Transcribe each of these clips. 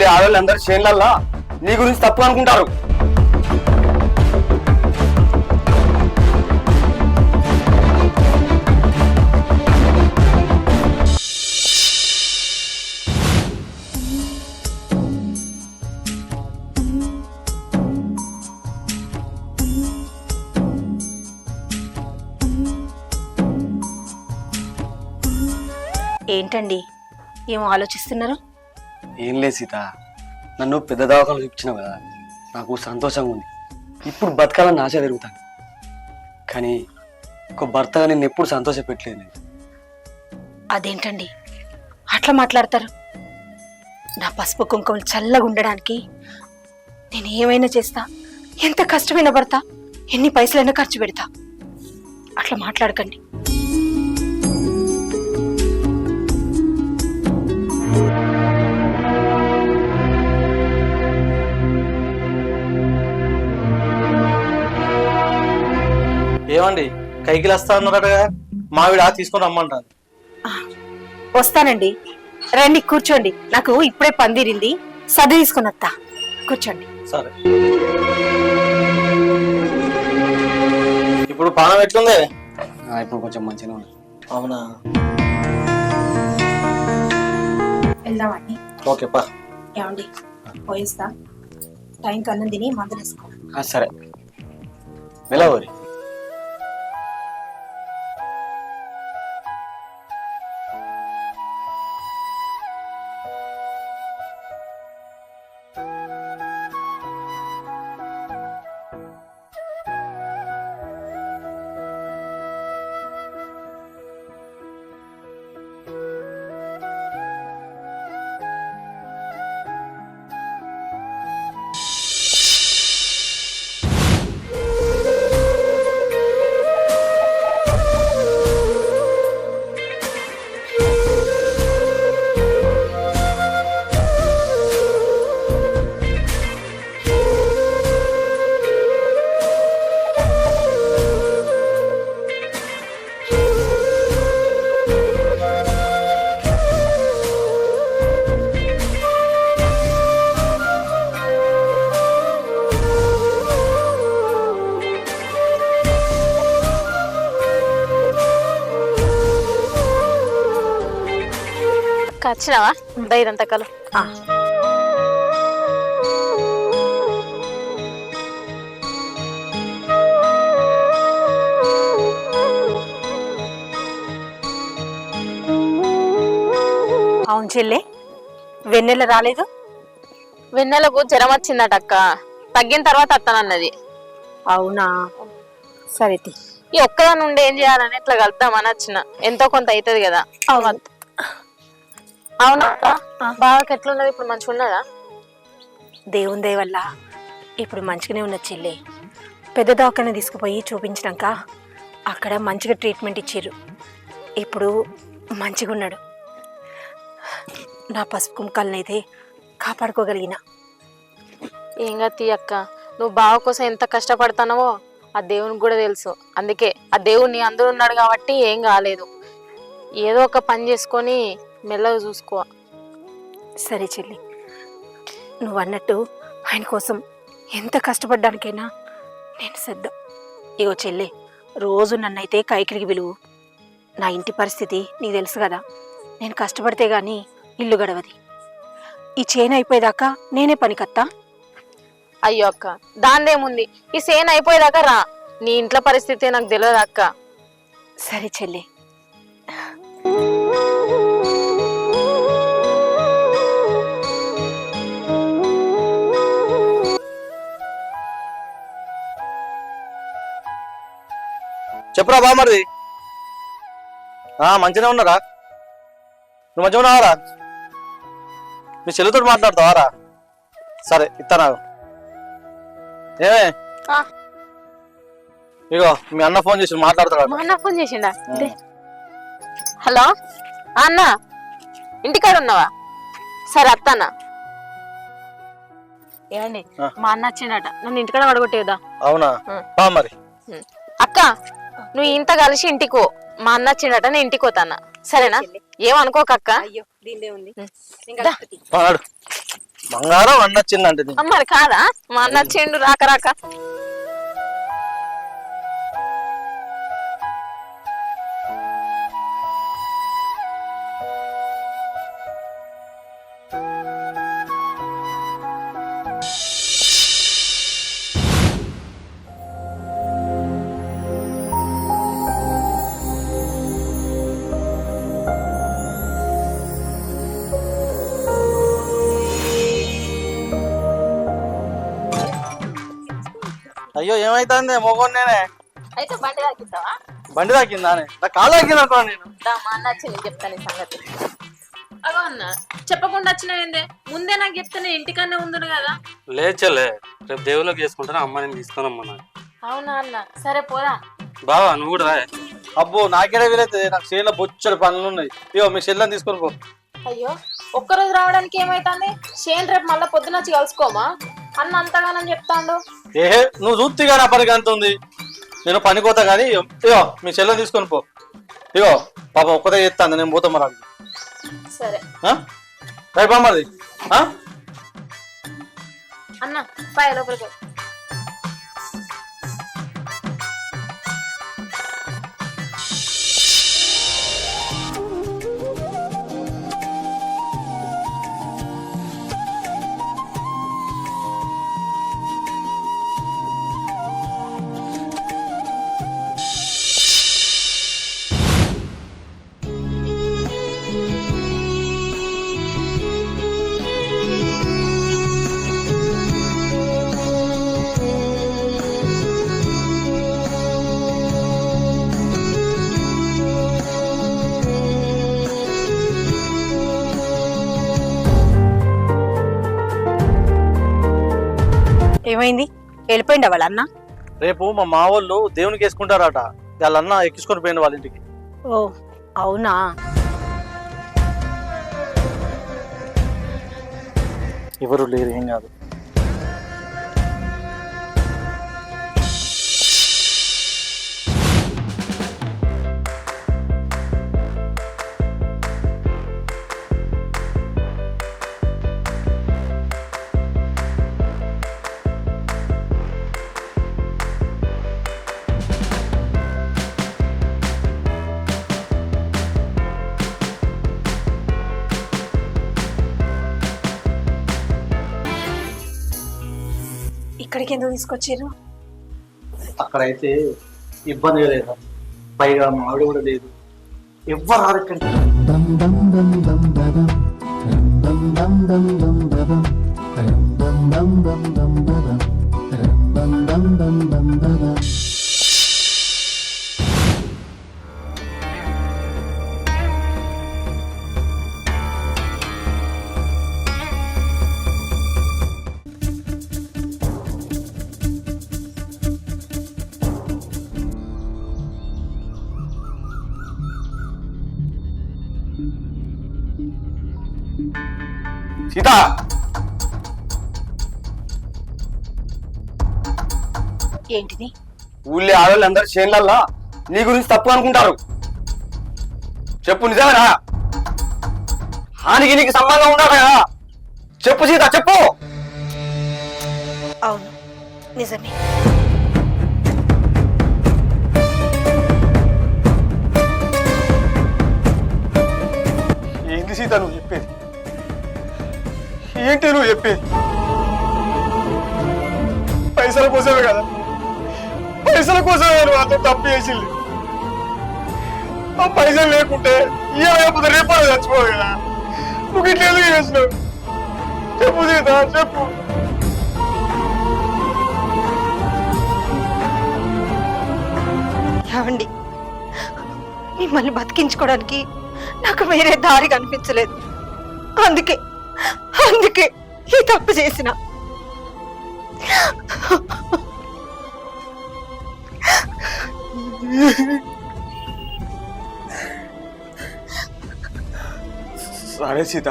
ఊళ్ళో ఆడవాళ్ళందరూ చేనులల్లా నీ గురించి తప్పు అనుకుంటారు. ఏంటండి ఏమో ఆలోచిస్తున్నారు? ఏం లేదు సీత, నన్ను పెద్ద దవాఖాన చూపించినావు కదా, నాకు సంతోషంగా ఉంది. ఇప్పుడు బతకాలని ఆశ తిరుగుతాను, కానీ ఒక భర్తగా నిన్ను ఎప్పుడు సంతోష పెట్టలేదు నేను. అదేంటండి అట్లా మాట్లాడతారు? నా పసుపు కుంకుమలు చల్లగా ఉండడానికి నేను ఏమైనా చేస్తా, ఎంత కష్టమైన పడతా, ఎన్ని పైసలైనా ఖర్చు పెడతా. అట్లా మాట్లాడకండి. ఏమండి కైకిలు వస్తా అన్నారటగా, మావిడ తీసుకొని రమ్మంటాను. వస్తానండి, రండి కూర్చోండి. నాకు ఇప్పుడే పందిరింది, సర్ది తీసుకుని వస్తా. కూర్చోండి. సరే. ఇప్పుడు పానం ఎట్లుంది? ఇప్పుడు కొంచెం మంచిగా ఉంది. అవునా? వెళ్దామండి. ఓకే పా. ఏమండి పోయిస్తా, టైం కన్నా తిని మందులు వేసుకో. సరే వెళ్ళవరి. వచ్చినావా? ఇదంతా కలు. అవును చెల్లె, వెన్నెల రాలేదు? వెన్నెలకు జ్వరం వచ్చిందట అక్క, తగ్గిన తర్వాత వస్తానన్నది. అవునా? సరే ఈ ఒక్కదాని నుండి ఏం చేయాలని ఇట్లా కలుద్దామని వచ్చిన, ఎంతో కొంత అవుతుంది కదా. అవునా? బావకి ఎట్లున్నది ఇప్పుడు? మంచిగా ఉన్నదా? దేవుని దయ వల్ల ఇప్పుడు మంచిగానే ఉన్న చెల్లె. పెద్ద దవాఖాన తీసుకుపోయి చూపించినాక అక్కడ మంచిగా ట్రీట్మెంట్ ఇచ్చారు. ఇప్పుడు మంచిగా ఉన్నాడు. నా పసుపు కుంకాలనైతే కాపాడుకోగలిగిన. ఏంగా తీ అక్క, నువ్వు బావ కోసం ఎంత కష్టపడతానవో ఆ దేవునికి కూడా తెలుసు. అందుకే ఆ దేవుడు నీ అందరూ ఉన్నాడు కాబట్టి ఏం కాలేదు. ఏదో ఒక పని చేసుకొని మెల్లగా చూసుకో. సరే చెల్లి, నువ్వు అన్నట్టు ఆయన కోసం ఎంత కష్టపడ్డానికైనా నేను సిద్ధం. ఇగో చెల్లి, రోజు నన్నైతే కైకిలికి పిలువు. నా ఇంటి పరిస్థితి నీకు తెలుసు కదా, నేను కష్టపడితే గానీ ఇల్లు గడవది. ఈ చేను అయిపోయేదాకా నేనే పనికత్తా. అయ్యో అక్క, దాందేముంది, ఈ సేన్ అయిపోయేదాకా రా. నీ ఇంట్లో పరిస్థితి నాకు తెలియదు అక్క. సరే చెల్లి. చెప్పురా బామర్ది. మంచిగా ఉన్నారా? నువ్వు మంచిగా ఉన్నావారా? మీ చెల్లితో మాట్లాడుతావారా? సరే ఇస్తాను. ఏమే ఇగో మీ అన్న ఫోన్ చేసి మాట్లాడతాడు. మా అన్న ఫోన్ చేసిండా? హలో అన్న, ఇంటికాడ ఉన్నావా? సరే అత్తన్నా. ఏమండి, మా అన్న వచ్చిండట, నన్ను ఇంటికాడ పడగొట్టేదా? అవునా? మరి అక్క, నువ్వు ఇంత కలిసి ఇంటికో. మా అన్న వచ్చిండట, నేను ఇంటికి పోతానా? సరేనా? ఏమనుకోకక్క. అయ్యో దీనిదే ఉంది. బంగారం అన్న వచ్చిందంటే మరి కాదా మా అన్న వచ్చిండు రాక రాక. అయ్యో ఏమైతుంది మొగోని నేనే. అయితే బండి తాకిస్తావా? బండి తాకిందా నా కాలు తాకింది అనుకో నేను. మా అన్న వచ్చింది చెప్తాను ఈ సంగతి. అగో అన్న చెప్పకుండా వచ్చినాయిందే, ముందే నాకు చెప్తే ఇంటికన్నా ఉందును కదా. లేచలే రేపు దేవుళ్ళకి చేసుకుంటాను అమ్మ నేను తీసుకున్నామ్మా నాకు. అవునా అన్న, సరే పోరా. బావా నువ్వు కూడా రా. అబ్బో నాకేడే వీలైతే నాకు చేనులో బొచ్చడి పనులు ఉన్నాయి. ఇయో మీ చెల్లెని తీసుకొని పో. అయ్యో ఒక్కరోజు రావడానికి ఏమైతుంది? షేన్ రేపు మళ్ళీ పొద్దున వచ్చి కలుసుకోమా అన్న అంతగానని చెప్తాండు. ఏహే నువ్వు చూస్తే కానీ ఆ పనికి అంత ఉంది. నేను పనికోతా కానీ ఇగో మీ చెల్లెని తీసుకొని పో. ఇగో పాప ఒక్కదే చేస్తాను నేను పోతా మరి. సరే రైట్ బామ్మది. అన్న పాయ లోపలికి. ఏమైంది? వెళ్ళిపోయిందా వాళ్ళ అన్న? రేపు మా మావోళ్ళు దేవునికి వేసుకుంటారట. వాళ్ళన్న ఎక్కించుకొని పోయింది వాళ్ళ ఇంటికి. ఓ అవునా? ఎవరు లేరు ఏం కాదు. ఇక్కడికి ఎందుకు తీసుకొచ్చారు? అక్కడైతే ఇబ్బంది లేదు, పైగా మావిడ కూడా లేదు, ఎవ్వరు రారు ఇక్కడికి. సీత ఏంటిది? ఊళ్ళో ఆడవాళ్ళు అందరు చేనులల్లా నీ గురించి తప్పు అనుకుంటారు. చెప్పు నిజమేనా? హానికి నీకు సంబంధం ఉందా కదా? చెప్పు సీత చెప్పు. అవును నిజమే. ఏంటి సీత నువ్వు చెప్పేది? ఏంటి నువ్వు చెప్పేది? పైసల కోసమే కదా, పైసల కోసమే నువ్వు అంత తప్పు చేసింది. ఆ పైసలు లేకుంటే ఇవ్వకపోతే రేపు చచ్చిపోవు కదా. నువ్వు ఇట్లా ఎందుకు చేసినావు? చెప్పు సీత చెప్పు. ఏమండి, మిమ్మల్ని బతికించుకోవడానికి నాకు వేరే దారి కనిపించలేదు. అందుకే ఈ తప్పు చేసిన. సరే సీత,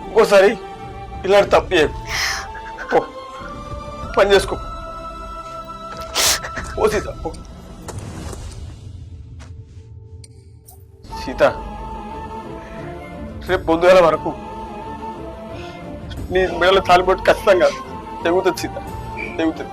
ఇంకోసారి ఇలాంటి తప్పు చేయకు. పని చేసుకో. ఓ సీత సీత, రేపు పొద్దుగల వరకు నీ మెడలో తాలిబొట్టు ఖచ్చితంగా తెగుతుంది సీత, తెగుతుంది.